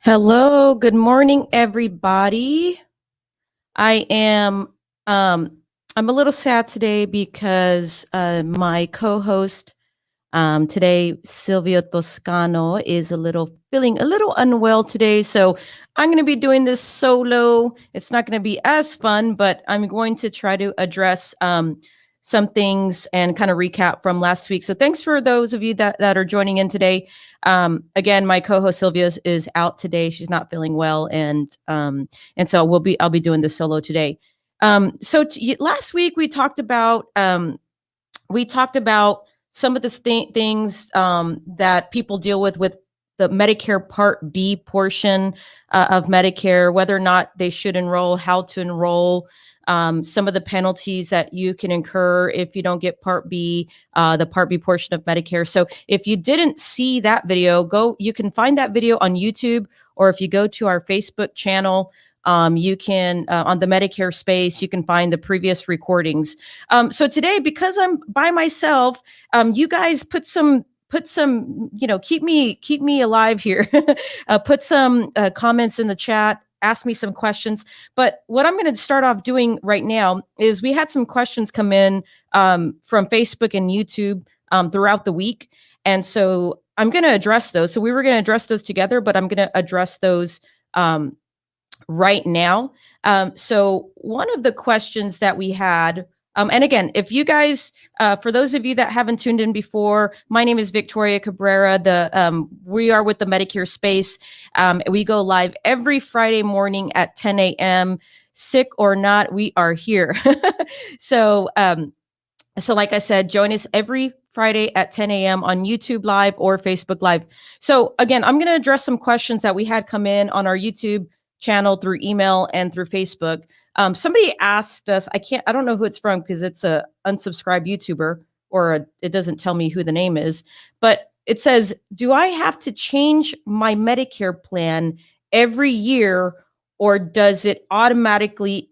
Hello, good morning, everybody. I am I'm a little sad today because my co-host today, Silvia Toscano, is feeling a little unwell today. So I'm going to be doing this solo. It's not going to be as fun, but I'm going to try to address some things and kind of recap from last week. So thanks for those of you that are joining in today. Again, my co-host Sylvia is out today. She's not feeling well, and so I'll be doing this solo today. Last week we talked about some of the things that people deal with the Medicare Part B portion of Medicare, whether or not they should enroll, how to enroll, some of the penalties that you can incur if you don't get Part B, the Part B portion of Medicare. So if you didn't see that video, you can find that video on YouTube, or if you go to our Facebook channel, you can on the Medicare Space, you can find the previous recordings. So today, because I'm by myself, you guys put some, keep me alive here. Put some comments in the chat, ask me some questions. But what I'm going to start off doing right now is we had some questions come in from Facebook and YouTube throughout the week. And so I'm going to address those. So we were going to address those together, but I'm going to address those right now. So one of the questions that we had, and again, if you guys, for those of you that haven't tuned in before, my name is Victoria Cabrera. We are with the Medicare Space. We go live every Friday morning at 10 a.m. Sick or not, we are here. So like I said, join us every Friday at 10 a.m. on YouTube Live or Facebook Live. So again, I'm going to address some questions that we had come in on our YouTube channel through email and through Facebook. Somebody asked us, I don't know who it's from because it's a unsubscribed YouTuber, or it doesn't tell me who the name is, but it says, do I have to change my Medicare plan every year, or do I automatically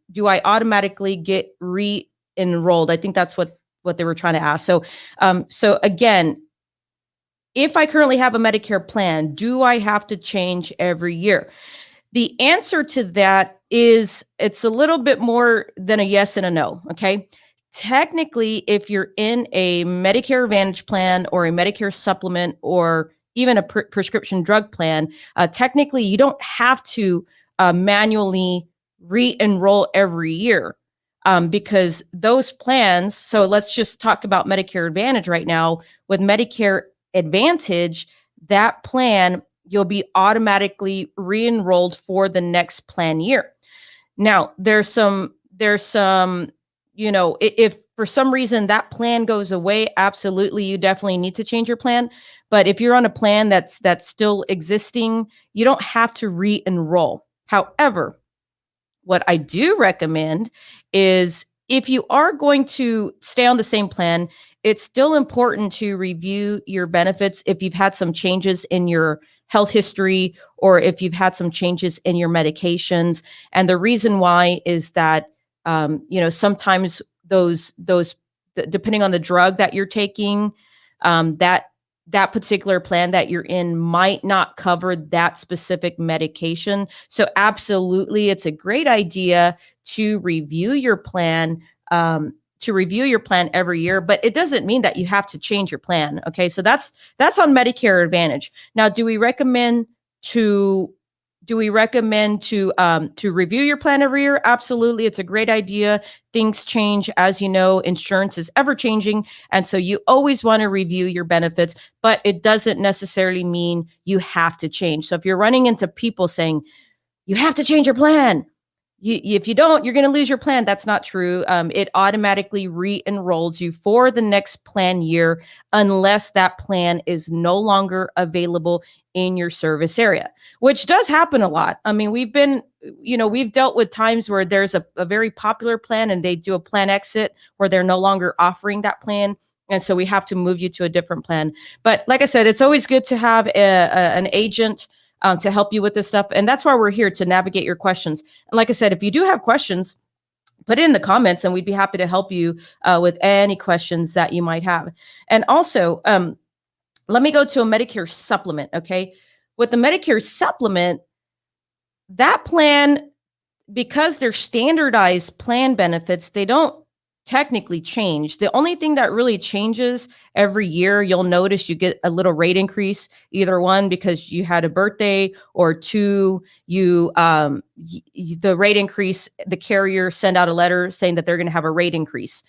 get re-enrolled? I think that's what they were trying to ask. So again, if I currently have a Medicare plan, do I have to change every year? The answer to that is it's a little bit more than a yes and a no, okay? Technically, if you're in a Medicare Advantage plan or a Medicare supplement or even a prescription drug plan, technically you don't have to manually re-enroll every year because those plans, so let's just talk about Medicare Advantage right now. With Medicare Advantage, that plan, you'll be automatically re-enrolled for the next plan year. Now, there's some, if for some reason that plan goes away, absolutely, you definitely need to change your plan. But if you're on a plan that's still existing, you don't have to re-enroll. However, what I do recommend is if you are going to stay on the same plan, it's still important to review your benefits if you've had some changes in your health history, or if you've had some changes in your medications. And the reason why is that, sometimes those depending on the drug that you're taking, that particular plan that you're in might not cover that specific medication. So absolutely, it's a great idea to review your plan, every year, but it doesn't mean that you have to change your plan. Okay. So that's on Medicare Advantage. Now, do we recommend to review your plan every year? Absolutely. It's a great idea. Things change. As you know, insurance is ever changing. And so you always want to review your benefits, but it doesn't necessarily mean you have to change. So if you're running into people saying you have to change your plan, if you don't, you're going to lose your plan. That's not true. It automatically re-enrolls you for the next plan year unless that plan is no longer available in your service area, which does happen a lot. I mean, we've dealt with times where there's a very popular plan and they do a plan exit where they're no longer offering that plan. And so we have to move you to a different plan. But like I said, it's always good to have an agent to help you with this stuff. And that's why we're here, to navigate your questions. And like I said, if you do have questions, put it in the comments and we'd be happy to help you with any questions that you might have. And also, let me go to a Medicare supplement, okay? With the Medicare supplement, that plan, because they're standardized plan benefits, they don't technically change. The only thing that really changes every year, you'll notice you get a little rate increase, either one, because you had a birthday, or two, the rate increase, the carrier send out a letter saying that they're going to have a rate increase.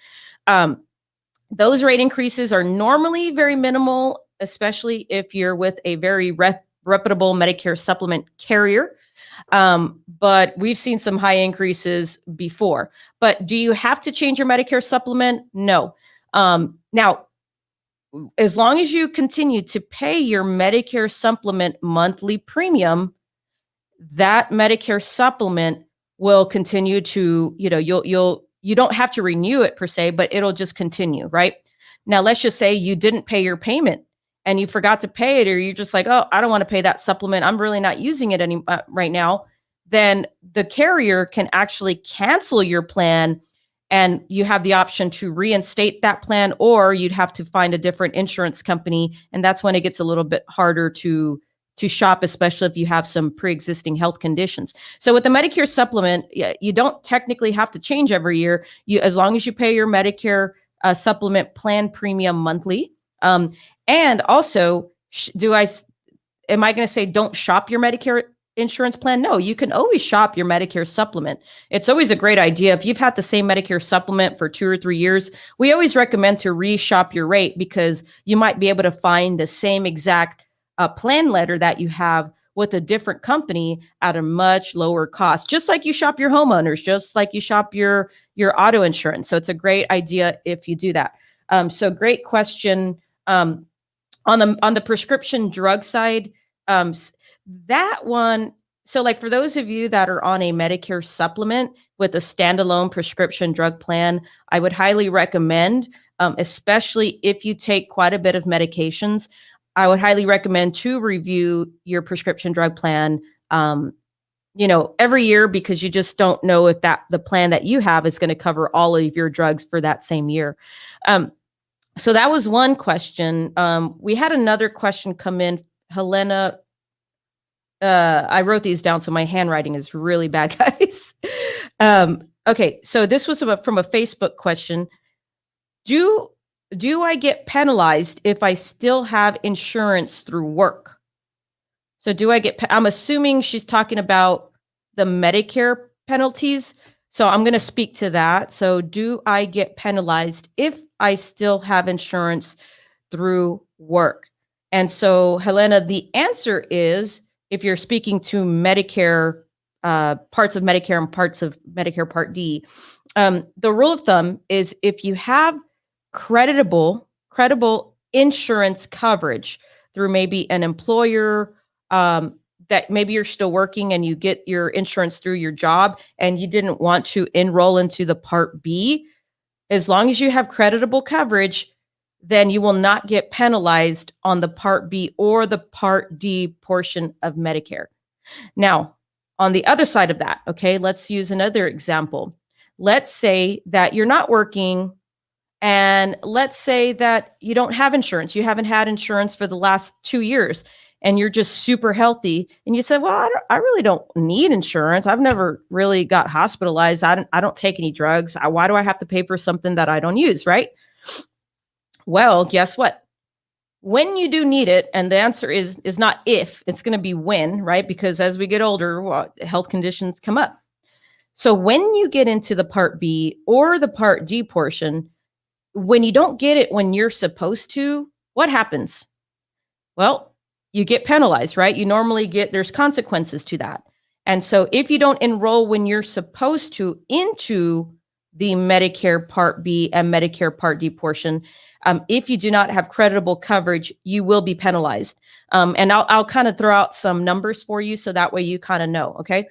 Those rate increases are normally very minimal, especially if you're with a very reputable Medicare supplement carrier. But we've seen some high increases before. But do you have to change your Medicare supplement? No. Now, as long as you continue to pay your Medicare supplement monthly premium, that Medicare supplement will continue to, you don't have to renew it per se, but it'll just continue, right? Now, let's just say you didn't pay your payment and you forgot to pay it, or you're just like, oh, I don't want to pay that supplement, I'm really not using it right now. Then the carrier can actually cancel your plan, and you have the option to reinstate that plan, or you'd have to find a different insurance company. And that's when it gets a little bit harder to shop, especially if you have some pre-existing health conditions. So with the Medicare supplement, you don't technically have to change every year. As long as you pay your Medicare supplement plan premium monthly. And also, am I going to say don't shop your Medicare insurance plan? No, you can always shop your Medicare supplement. It's always a great idea. If you've had the same Medicare supplement for 2 or 3 years, we always recommend to re-shop your rate, because you might be able to find the same exact plan letter that you have with a different company at a much lower cost, just like you shop your homeowners, just like you shop your auto insurance. So it's a great idea if you do that. So great question. On the prescription drug side, that one, so like for those of you that are on a Medicare supplement with a standalone prescription drug plan, I would highly recommend, especially if you take quite a bit of medications, I would highly recommend to review your prescription drug plan, every year, because you just don't know if the plan that you have is going to cover all of your drugs for that same year. So that was one question. We had another question come in. Helena, I wrote these down, so my handwriting is really bad, guys. Okay, so this was from a Facebook question. Do I get penalized if I still have insurance through work? So I'm assuming she's talking about the Medicare penalties. So I'm going to speak to that. So do I get penalized if I still have insurance through work? And so, Helena, the answer is, if you're speaking to Medicare, parts of Medicare and parts of Medicare Part D, the rule of thumb is if you have credible insurance coverage through maybe an employer, that maybe you're still working and you get your insurance through your job and you didn't want to enroll into the Part B, as long as you have creditable coverage, then you will not get penalized on the Part B or the Part D portion of Medicare. Now, on the other side of that, okay, let's use another example. Let's say that you're not working, and let's say that you don't have insurance. You haven't had insurance for the last 2 years, and you're just super healthy. And you said, well, I really don't need insurance. I've never really got hospitalized. I don't take any drugs. Why do I have to pay for something that I don't use, right? Well, guess what? When you do need it, and the answer is not if, it's going to be when, right? Because as we get older, health conditions come up. So when you get into the Part B or the Part D portion, when you don't get it when you're supposed to, what happens? Well, you get penalized, right? You normally there's consequences to that. And so if you don't enroll when you're supposed to into the Medicare Part B and Medicare Part D portion, if you do not have creditable coverage, you will be penalized. And I'll kind of throw out some numbers for you, so that way you kind of know, okay?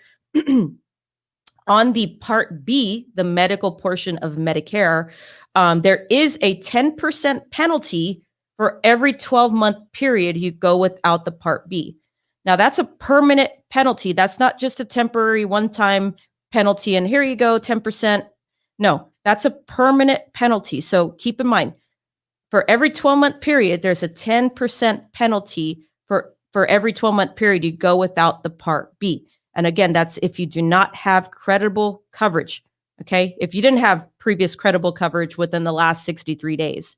On the Part B, the medical portion of Medicare, there is a 10% penalty for every 12-month period you go without the Part B. Now, that's a permanent penalty. That's not just a temporary one-time penalty, and here you go, 10%. No, that's a permanent penalty. So keep in mind, for every 12-month period, there's a 10% penalty for every 12-month period you go without the Part B. And again, that's if you do not have credible coverage. Okay. If you didn't have previous credible coverage within the last 63 days.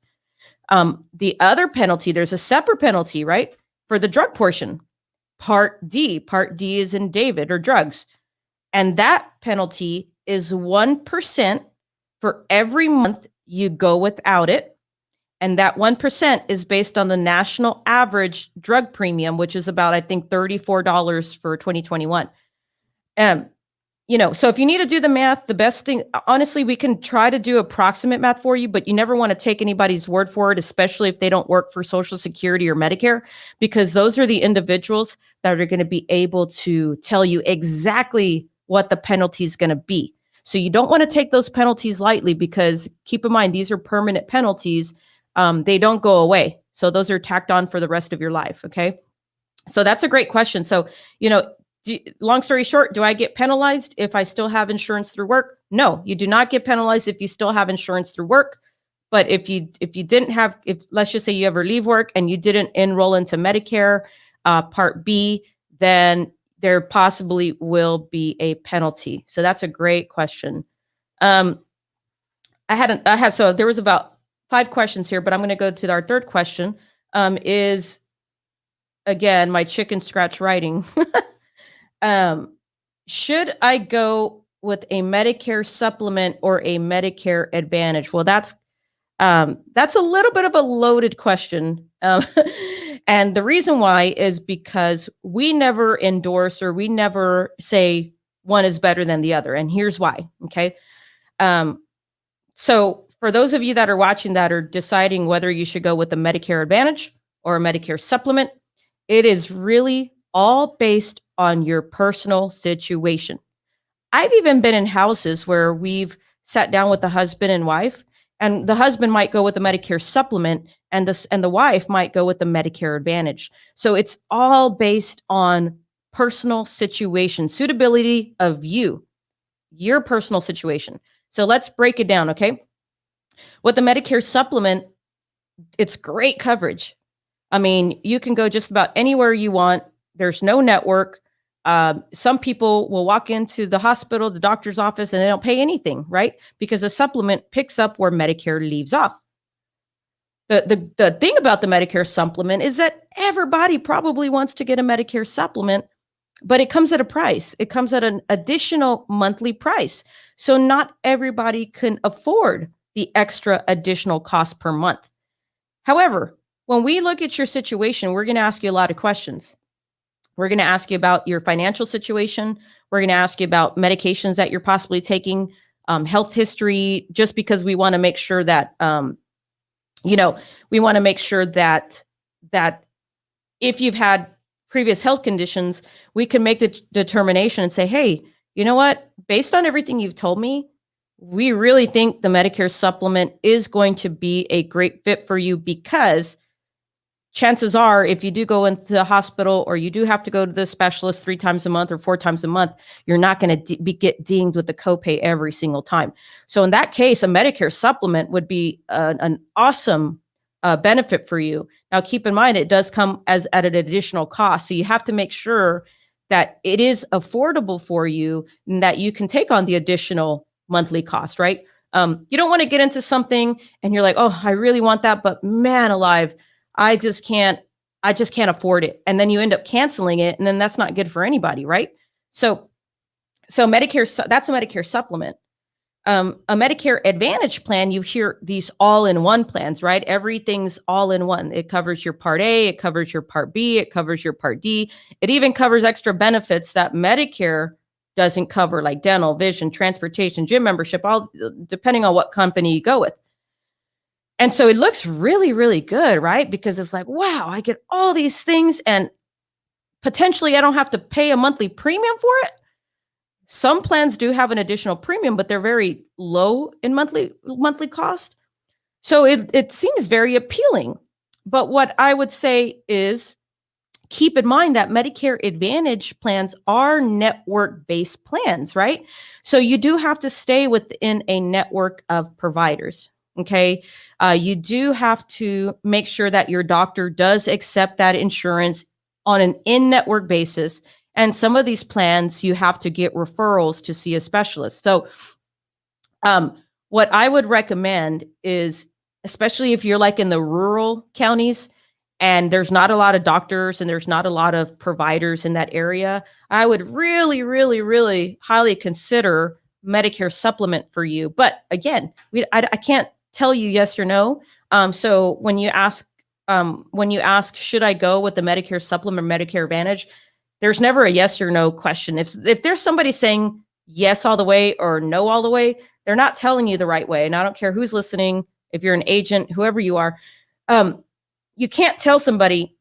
The other penalty, there's a separate penalty, right? For the drug portion. Part D. Part D is in David or drugs. And that penalty is 1% for every month you go without it. And that 1% is based on the national average drug premium, which is about, I think, $34 for 2021. So if you need to do the math, the best thing, honestly, we can try to do approximate math for you, but you never want to take anybody's word for it, especially if they don't work for Social Security or Medicare, because those are the individuals that are going to be able to tell you exactly what the penalty is going to be. So you don't want to take those penalties lightly, because keep in mind, these are permanent penalties. They don't go away. So those are tacked on for the rest of your life. Okay. So that's a great question. So, long story short, do I get penalized if I still have insurance through work? No, you do not get penalized if you still have insurance through work. But if you didn't have, let's just say you ever leave work and you didn't enroll into Medicare Part B, then there possibly will be a penalty. So that's a great question. So there was about 5 questions here, but I'm going to go to our third question. Is again my chicken scratch writing. Should I go with a Medicare supplement or a Medicare Advantage? Well, that's a little bit of a loaded question. And the reason why is because we never endorse or we never say one is better than the other. And here's why. Okay. So for those of you that are watching that are deciding whether you should go with a Medicare Advantage or a Medicare supplement, it is really all based on your personal situation. I've even been in houses where we've sat down with the husband and wife, and the husband might go with the Medicare supplement and the wife might go with the Medicare Advantage. So it's all based on personal situation, suitability of your personal situation. So let's break it down, okay? With the Medicare supplement, it's great coverage. I mean, you can go just about anywhere you want. There's no network. Some people will walk into the hospital, the doctor's office, and they don't pay anything, right? Because the supplement picks up where Medicare leaves off. The thing about the Medicare supplement is that everybody probably wants to get a Medicare supplement, but it comes at a price. It comes at an additional monthly price. So not everybody can afford the extra additional cost per month. However, when we look at your situation, we're going to ask you a lot of questions. We're going to ask you about your financial situation. We're going to ask you about medications that you're possibly taking, health history, just because we want to make sure that, we want to make sure that if you've had previous health conditions, we can make the determination and say, hey, you know what? Based on everything you've told me, we really think the Medicare supplement is going to be a great fit for you, because chances are, if you do go into the hospital or you do have to go to the specialist 3 times a month or 4 times a month, you're not going to get dinged with the copay every single time. So in that case, a Medicare supplement would be an awesome benefit for you. Now, keep in mind, it does come at an additional cost. So you have to make sure that it is affordable for you and that you can take on the additional monthly cost, right? You don't want to get into something and you're like, oh, I really want that, but man alive, I just can't afford it. And then you end up canceling it. And then that's not good for anybody. Right. So Medicare, that's a Medicare supplement. A Medicare Advantage plan, you hear these all-in-one plans, right? Everything's all in one. It covers your Part A, it covers your Part B, it covers your Part D. It even covers extra benefits that Medicare doesn't cover, like dental, vision, transportation, gym membership, all depending on what company you go with. And so it looks really, really good, right? Because it's like, wow, I get all these things and potentially I don't have to pay a monthly premium for it. Some plans do have an additional premium, but they're very low in monthly cost. So it seems very appealing. But what I would say is keep in mind that Medicare Advantage plans are network-based plans, right? So you do have to stay within a network of providers. Okay. You do have to make sure that your doctor does accept that insurance on an in-network basis. And some of these plans, you have to get referrals to see a specialist. So what I would recommend is, especially if you're like in the rural counties and there's not a lot of doctors and there's not a lot of providers in that area, I would really, really, really highly consider Medicare supplement for you. But again, I can't tell you yes or no. So when you ask, should I go with the Medicare supplement or Medicare Advantage? There's never a yes or no question. If there's somebody saying yes all the way or no all the way, they're not telling you the right way. And I don't care who's listening, if you're an agent, whoever you are, you can't tell somebody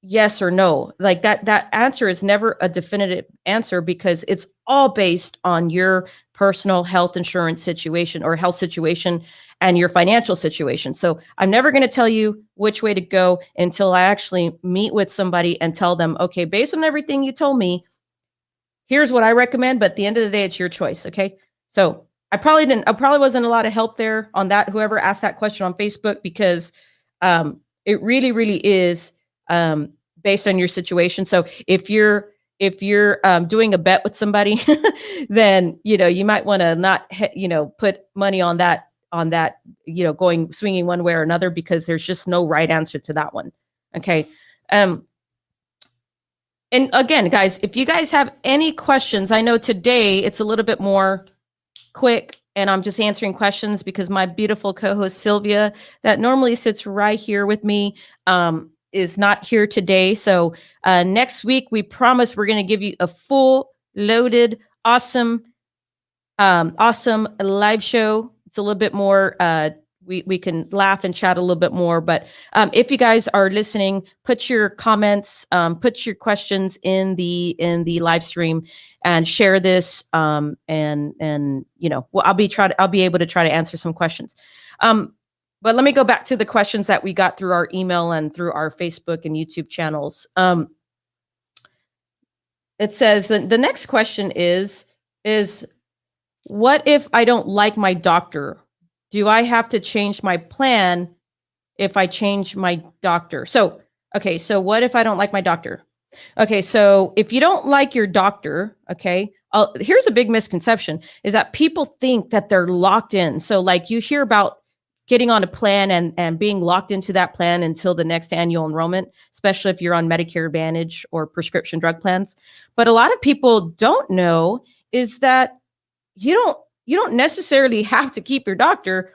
yes or no. Like that answer is never a definitive answer because it's all based on your personal health insurance situation or health situation and your financial situation. So I'm never going to tell you which way to go until I actually meet with somebody and tell them, okay, based on everything you told me, here's what I recommend. But at the end of the day, it's your choice. Okay. So I probably wasn't a lot of help there on that. Whoever asked that question on Facebook, because it really, really is based on your situation. So if you're doing a bet with somebody, then you might want to not put money on that swinging one way or another, because there's just no right answer to that one. Okay. And again, guys, if you guys have any questions, I know today it's a little bit more quick and I'm just answering questions because my beautiful co-host Sylvia, that normally sits right here with me, is not here today. So next week, we promise we're going to give you a full loaded, awesome live show. It's a little bit more, we can laugh and chat a little bit more. But if you guys are listening, put your comments, put your questions in the live stream and share this. I'll be able to try to answer some questions. But let me go back to the questions that we got through our email and through our Facebook and YouTube channels. It says the next question is what if I don't like my doctor? Do I have to change my plan if I change my doctor? So what if I don't like my doctor? Okay, so if you don't like your doctor, okay, here's a big misconception is that people think that they're locked in. So like you hear about getting on a plan and being locked into that plan until the next annual enrollment, especially if you're on Medicare Advantage or prescription drug plans. But a lot of people don't know is that you don't necessarily have to keep your doctor.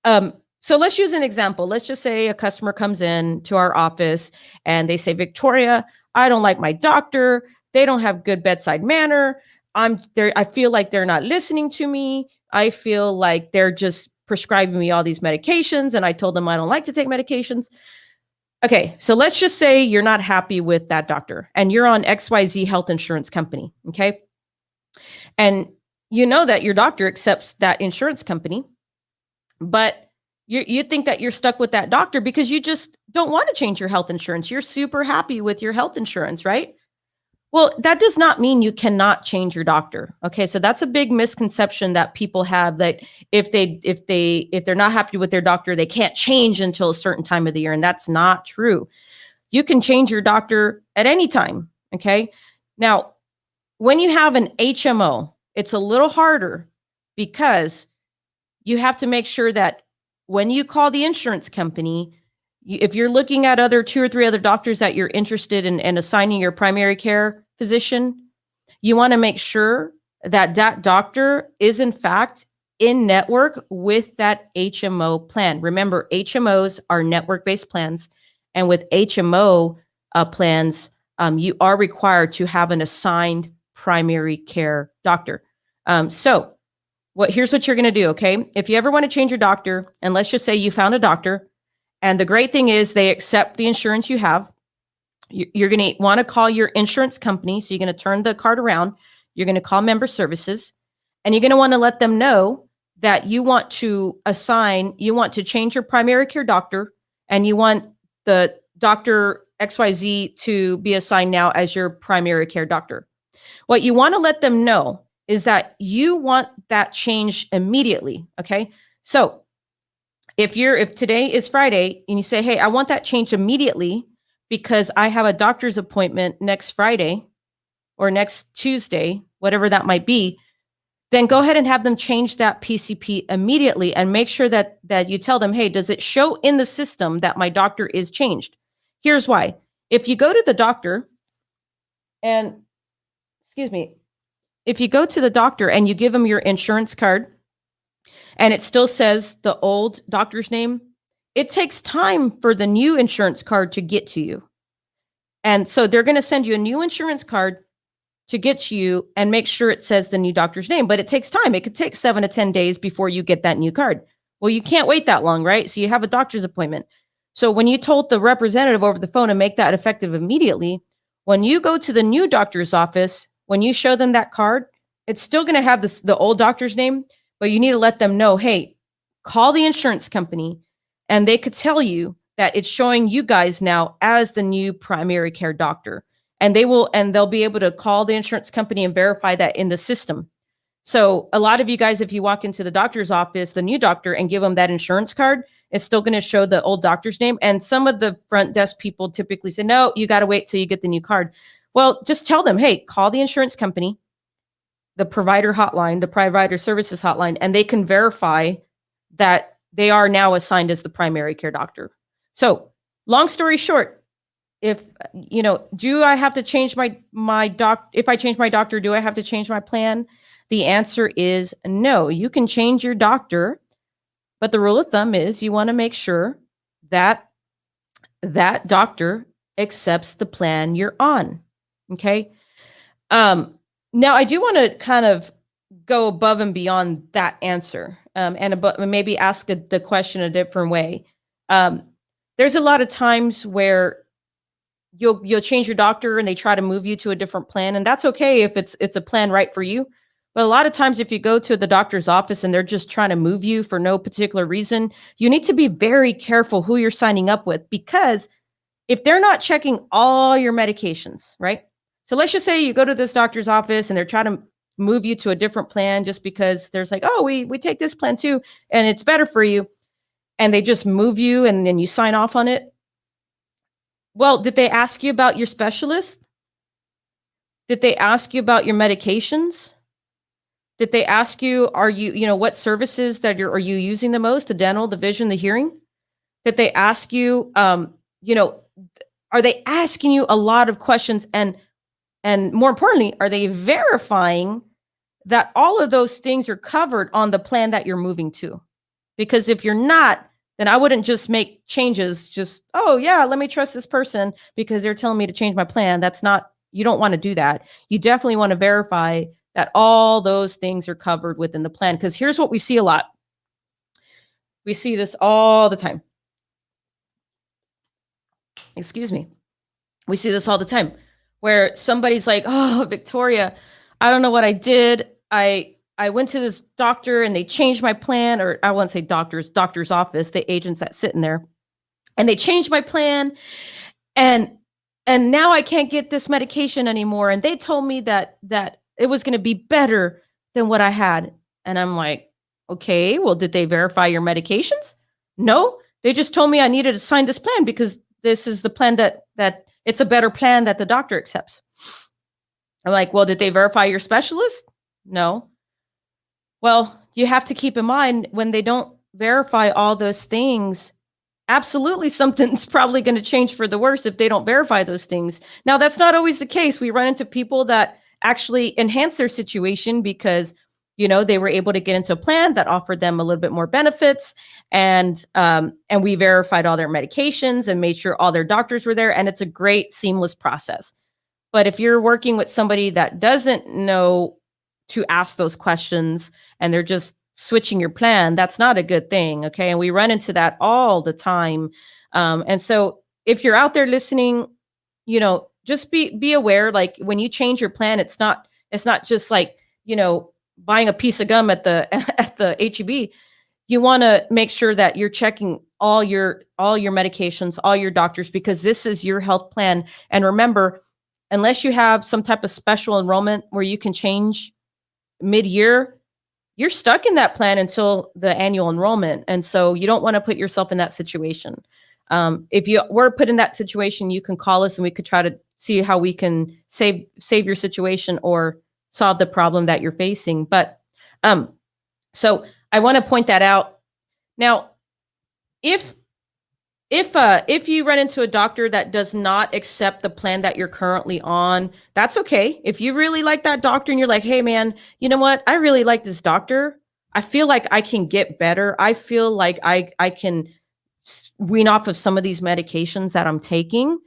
So let's use an example. Let's just say a customer comes in to our office and they say, Victoria, I don't like my doctor. They don't have good bedside manner. I feel like they're not listening to me. I feel like they're just prescribing me all these medications. And I told them I don't like to take medications. Okay. So let's just say you're not happy with that doctor and you're on XYZ health insurance company. Okay. And you know that your doctor accepts that insurance company, but you think that you're stuck with that doctor because you just don't want to change your health insurance. You're super happy with your health insurance, right? Well, that does not mean you cannot change your doctor. Okay, so that's a big misconception that people have, that if they're not happy with their doctor, they can't change until a certain time of the year, and that's not true. You can change your doctor at any time. Okay, now when you have an HMO, it's a little harder because you have to make sure that when you call the insurance company, if you're looking at 2 or 3 other doctors that you're interested in assigning your primary care physician, you want to make sure that that doctor is in fact in network with that HMO plan. Remember, HMOs are network-based plans. And with HMO plans, you are required to have an assigned primary care doctor. Here's what you're going to do, okay? If you ever want to change your doctor, and let's just say you found a doctor, and the great thing is they accept the insurance you have, you're going to want to call your insurance company. So you're going to turn the card around. You're going to call member services, and you're going to want to let them know that you want to change your primary care doctor, and you want the doctor XYZ to be assigned now as your primary care doctor. What you want to let them know is that you want that change immediately. Okay. So if today is Friday and you say, hey, I want that change immediately because I have a doctor's appointment next Friday, or next Tuesday, whatever that might be, then go ahead and have them change that PCP immediately and make sure that you tell them, hey, does it show in the system that my doctor is changed? Here's why. If you go to the doctor and, if you go to the doctor and you give them your insurance card and it still says the old doctor's name, it takes time for the new insurance card to get to you. And so they're going to send you a new insurance card to get to you and make sure it says the new doctor's name. But it takes time. It could take 7 to 10 days before you get that new card. Well, you can't wait that long, right? So you have a doctor's appointment. So when you told the representative over the phone to make that effective immediately, when you go to the new doctor's office, when you show them that card, it's still going to have the old doctor's name, but you need to let them know, hey, call the insurance company, and they could tell you that it's showing you guys now as the new primary care doctor. And they'll be able to call the insurance company and verify that in the system. So a lot of you guys, if you walk into the doctor's office, the new doctor, and give them that insurance card, it's still going to show the old doctor's name. And some of the front desk people typically say, no, you got to wait till you get the new card. Well, just tell them, hey, call the insurance company, the provider hotline, the provider services hotline, and they can verify that they are now assigned as the primary care doctor. So long story short, if, do I have to change if I change my doctor, do I have to change my plan? The answer is no. You can change your doctor, but the rule of thumb is you want to make sure that that doctor accepts the plan you're on. Okay. Now I do want to kind of go above and beyond that answer, and maybe ask the question a different way. There's a lot of times where you'll change your doctor and they try to move you to a different plan, and that's okay if it's a plan right for you. But a lot of times if you go to the doctor's office and they're just trying to move you for no particular reason, you need to be very careful who you're signing up with, because if they're not checking all your medications, right? So let's just say you go to this doctor's office and they're trying to move you to a different plan just because there's like, oh, we take this plan too, and it's better for you. And they just move you and then you sign off on it. Well, did they ask you about your specialist? Did they ask you about your medications? Did they ask you, what services are you using the most? The dental, the vision, the hearing? Did they ask you, are they asking you a lot of questions? And more importantly, are they verifying that all of those things are covered on the plan that you're moving to? Because if you're not, then I wouldn't just make changes. Just, oh yeah, let me trust this person because they're telling me to change my plan. You don't want to do that. You definitely want to verify that all those things are covered within the plan. Because here's what we see a lot. We see this all the time. Excuse me. We see this all the time where somebody's like, oh, Victoria, I don't know what I did. I went to this doctor and they changed my plan, or I won't say doctor's office, the agents that sit in there, and they changed my plan. And now I can't get this medication anymore. And they told me that it was going to be better than what I had. And I'm like, okay, well, did they verify your medications? No, they just told me I needed to sign this plan because this is the plan that it's a better plan that the doctor accepts. I'm like, well, did they verify your specialist? No. Well, you have to keep in mind when they don't verify all those things, absolutely something's probably going to change for the worse if they don't verify those things. Now, that's not always the case. We run into people that actually enhance their situation because, they were able to get into a plan that offered them a little bit more benefits. And we verified all their medications and made sure all their doctors were there. And it's a great seamless process. But if you're working with somebody that doesn't know to ask those questions and they're just switching your plan, that's not a good thing. Okay. And we run into that all the time. And so if you're out there listening, just be aware, like when you change your plan, it's not just like, buying a piece of gum at the HEB. You want to make sure that you're checking all your medications, all your doctors, because this is your health plan. And remember, unless you have some type of special enrollment where you can change mid-year, you're stuck in that plan until the annual enrollment. And so you don't want to put yourself in that situation. If you were put in that situation, you can call us and we could try to see how we can save your situation or solve the problem that you're facing. But so I want to point that out. Now, if you run into a doctor that does not accept the plan that you're currently on, that's okay. If you really like that doctor and you're like, hey man, you know what? I really like this doctor. I feel like I can get better. I feel like I can wean off of some of these medications that I'm taking.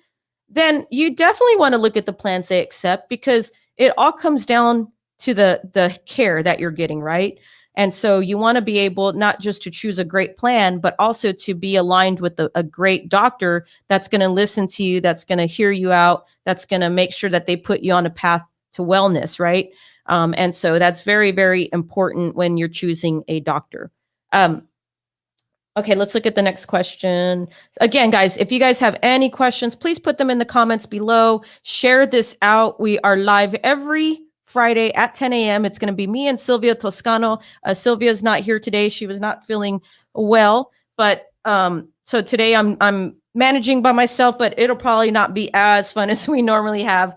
Then you definitely want to look at the plans they accept, because it all comes down to the care that you're getting, right? And so you want to be able not just to choose a great plan, but also to be aligned with a great doctor that's going to listen to you, that's going to hear you out, that's going to make sure that they put you on a path to wellness, right? And so that's very, very important when you're choosing a doctor. Okay, let's look at the next question. Again, guys, if you guys have any questions, please put them in the comments below. Share this out. We are live every Friday at 10 a.m. It's going to be me and Sylvia Toscano. Sylvia's not here today. She was not feeling well, but so today I'm managing by myself, but it'll probably not be as fun as we normally have.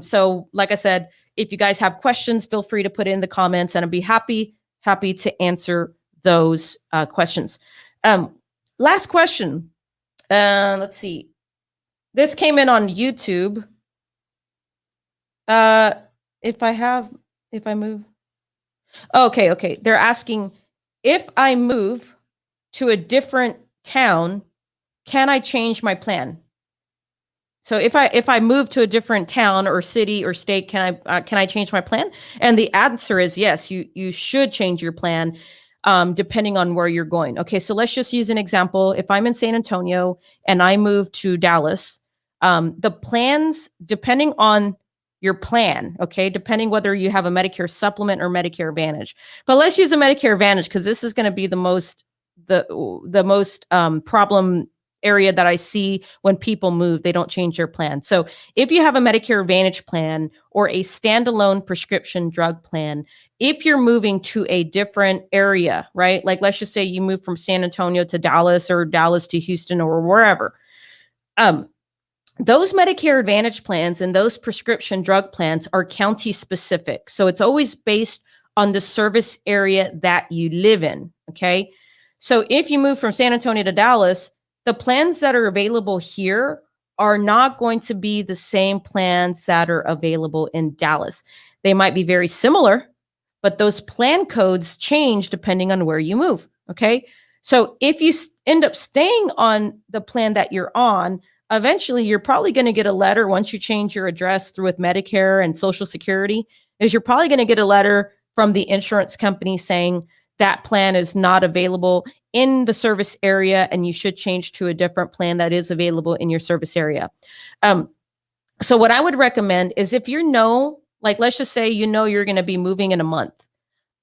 So like I said, if you guys have questions, feel free to put it in the comments and I'll be happy to answer those questions. Last question. Let's see. This came in on YouTube. If I move. Okay. They're asking, if I move to a different town, can I change my plan? So if I move to a different town or city or state, can I change my plan? And the answer is yes, you should change your plan. Depending on where you're going. Okay, so let's just use an example. If I'm in San Antonio and I move to Dallas, the plans, depending on your plan, okay, depending whether you have a Medicare supplement or Medicare Advantage. But let's use a Medicare Advantage because this is going to be the most problem area that I see when people move, they don't change their plan. So if you have a Medicare Advantage plan or a standalone prescription drug plan, if you're moving to a different area, right? Like let's just say you move from San Antonio to Dallas or Dallas to Houston or wherever. Those Medicare Advantage plans and those prescription drug plans are county specific. So it's always based on the service area that you live in, okay? So if you move from San Antonio to Dallas, the plans that are available here are not going to be the same plans that are available in Dallas. They might be very similar, but those plan codes change depending on where you move, okay? So if you end up staying on the plan that you're on, eventually you're probably going to get a letter once you change your address through with Medicare and Social Security, is you're probably going to get a letter from the insurance company saying that plan is not available in the service area and you should change to a different plan that is available in your service area. So what I would recommend is if like let's just say you're going to be moving in a month,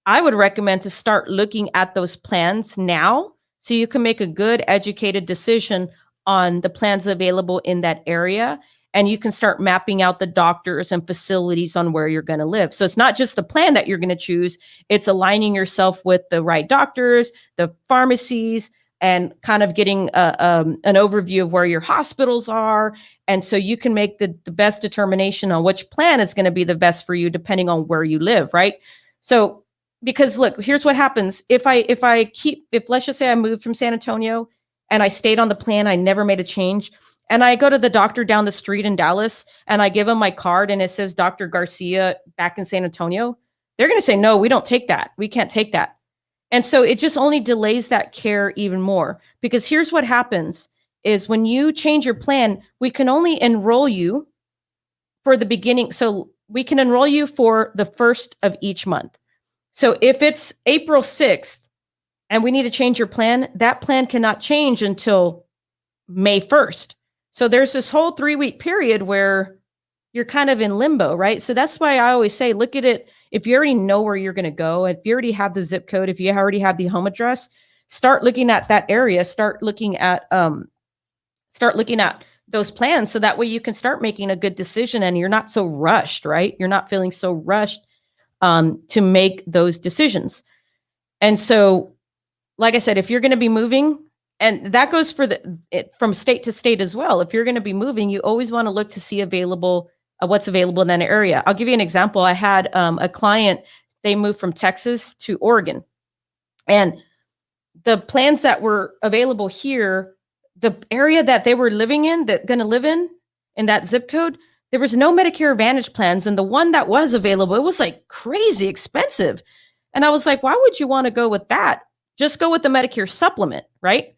I would recommend to start looking at those plans now so you can make a good educated decision on the plans available in that area. And you can start mapping out the doctors and facilities on where you're going to live. So it's not just the plan that you're going to choose. It's aligning yourself with the right doctors, the pharmacies, and kind of getting an overview of where your hospitals are. And so you can make the best determination on which plan is going to be the best for you, depending on where you live, right? So, because look, here's what happens. If let's just say I moved from San Antonio and I stayed on the plan, I never made a change, and I go to the doctor down the street in Dallas and I give them my card and it says Dr. Garcia back in San Antonio, they're going to say, no, we don't take that. We can't take that. And so it just only delays that care even more, because here's what happens is when you change your plan, we can only enroll you for the beginning. So we can enroll you for the first of each month. So if it's April 6th and we need to change your plan, that plan cannot change until May 1st. So there's this whole 3-week period where you're kind of in limbo, right? So that's why I always say, look at it. If you already know where you're going to go, if you already have the zip code, if you already have the home address, start looking at that area, start looking at those plans. So that way you can start making a good decision and you're not so rushed, right? You're not feeling so rushed to make those decisions. And so, like I said, if you're going to be moving and that goes for from state to state as well. If you're going to be moving, you always want to look to see what's available in that area. I'll give you an example. I had a client, they moved from Texas to Oregon, and the plans that were available here, the area that they were living in, going to live in that zip code, there was no Medicare Advantage plans. And the one that was available, it was like crazy expensive. And I was like, why would you want to go with that? Just go with the Medicare supplement, right?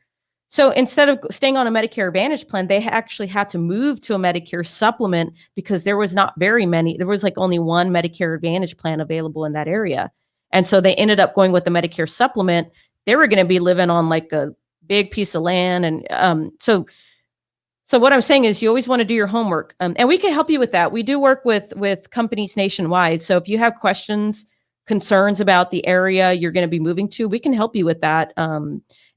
So instead of staying on a Medicare Advantage plan, they actually had to move to a Medicare supplement because there was not very many. There was like only one Medicare Advantage plan available in that area. And so they ended up going with the Medicare supplement. They were going to be living on like a big piece of land. And so what I'm saying is you always want to do your homework. And we can help you with that. We do work with companies nationwide. So if you have questions, concerns about the area you're going to be moving to, we can help you with that.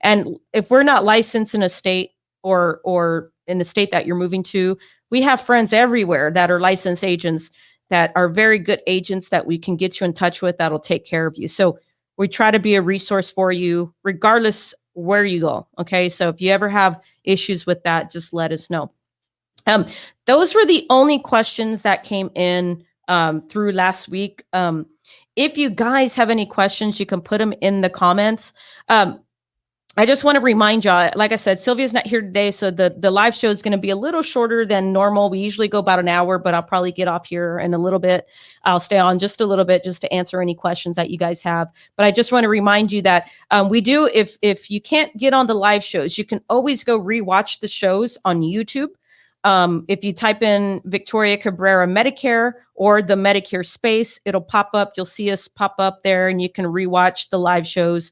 And if we're not licensed in a state or in the state that you're moving to, we have friends everywhere that are licensed agents that are very good agents that we can get you in touch with that'll take care of you. So we try to be a resource for you regardless where you go. Okay. So if you ever have issues with that, just let us know. Those were the only questions that came in through last week. If you guys have any questions, you can put them in the comments. I just want to remind y'all, like I said, Sylvia's not here today, so the live show is going to be a little shorter than normal. We usually go about an hour, but I'll probably get off here in a little bit. I'll stay on just a little bit just to answer any questions that you guys have. But I just want to remind you that we do, if you can't get on the live shows, you can always go rewatch the shows on YouTube. If you type in Victoria Cabrera Medicare or the Medicare Space, it'll pop up. You'll see us pop up there and you can rewatch the live shows.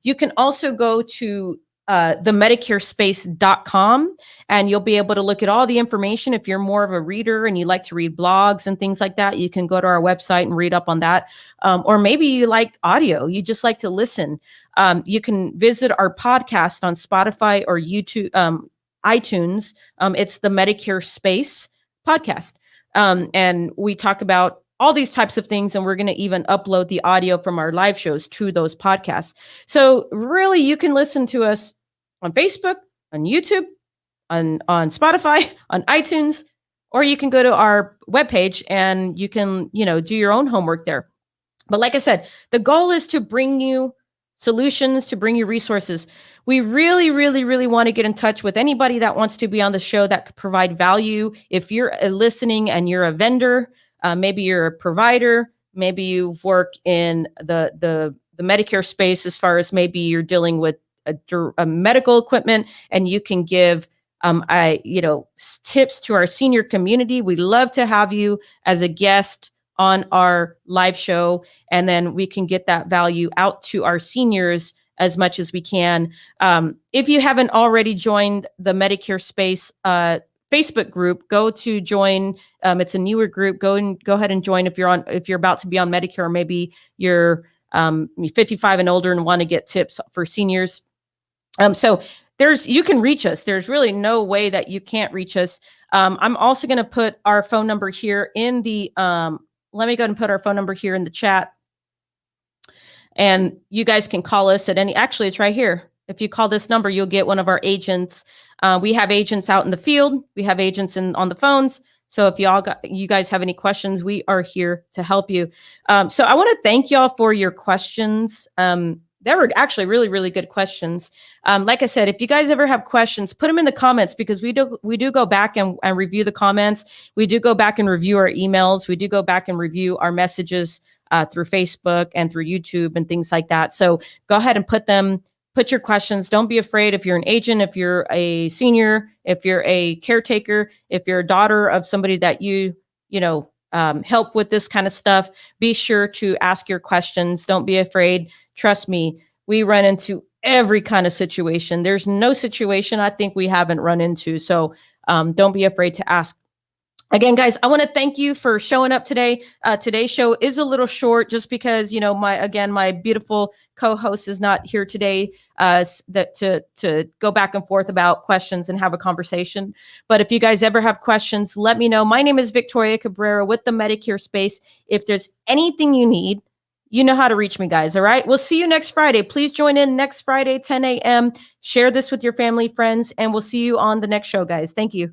You can also go to the MedicareSpace.com and you'll be able to look at all the information. If you're more of a reader and you like to read blogs and things like that, you can go to our website and read up on that. Or maybe you like audio, you just like to listen. You can visit our podcast on Spotify or YouTube, iTunes. It's the Medicare Space podcast. And we talk about all these types of things, and we're going to even upload the audio from our live shows to those podcasts. So really, you can listen to us on Facebook, on YouTube, on Spotify, on iTunes, or you can go to our webpage and you can, do your own homework there. But like I said, the goal is to bring you solutions, to bring you resources. We really, really, really want to get in touch with anybody that wants to be on the show that could provide value. If you're listening and you're a vendor, maybe you're a provider, maybe you've worked in the Medicare space as far as maybe you're dealing with a medical equipment and you can give tips to our senior community. We'd love to have you as a guest on our live show, and then we can get that value out to our seniors as much as we can. If you haven't already joined the Medicare Space Facebook group, go to join. It's a newer group. Go ahead and join if you're about to be on Medicare, or maybe you're 55 and older and want to get tips for seniors. So you can reach us. There's really no way that you can't reach us. I'm also going to put our phone number here in the. Let me go ahead and put our phone number here in the chat. And you guys can call us at actually it's right here. If you call this number, you'll get one of our agents. We have agents out in the field. We have agents on the phones. So if you guys have any questions, we are here to help you. So I want to thank y'all for your questions. They were actually really, really good questions. Like I said, if you guys ever have questions, put them in the comments, because we do go back and review the comments. We do go back and review our emails. We do go back and review our messages through Facebook and through YouTube and things like that. So go ahead and put your questions. Don't be afraid. If you're an agent, if you're a senior, if you're a caretaker, if you're a daughter of somebody that you help with this kind of stuff, be sure to ask your questions. Don't be afraid. Trust me, we run into every kind of situation. There's no situation I think we haven't run into. So don't be afraid to ask. Again, guys, I want to thank you for showing up today. Today's show is a little short just because, my beautiful co-host is not here today to go back and forth about questions and have a conversation. But if you guys ever have questions, let me know. My name is Victoria Cabrera with the Medicare Space. If there's anything you need, You know how to reach me, guys. All right. We'll see you next Friday. Please join in next Friday, 10 a.m. Share this with your family, friends, and we'll see you on the next show, guys. Thank you.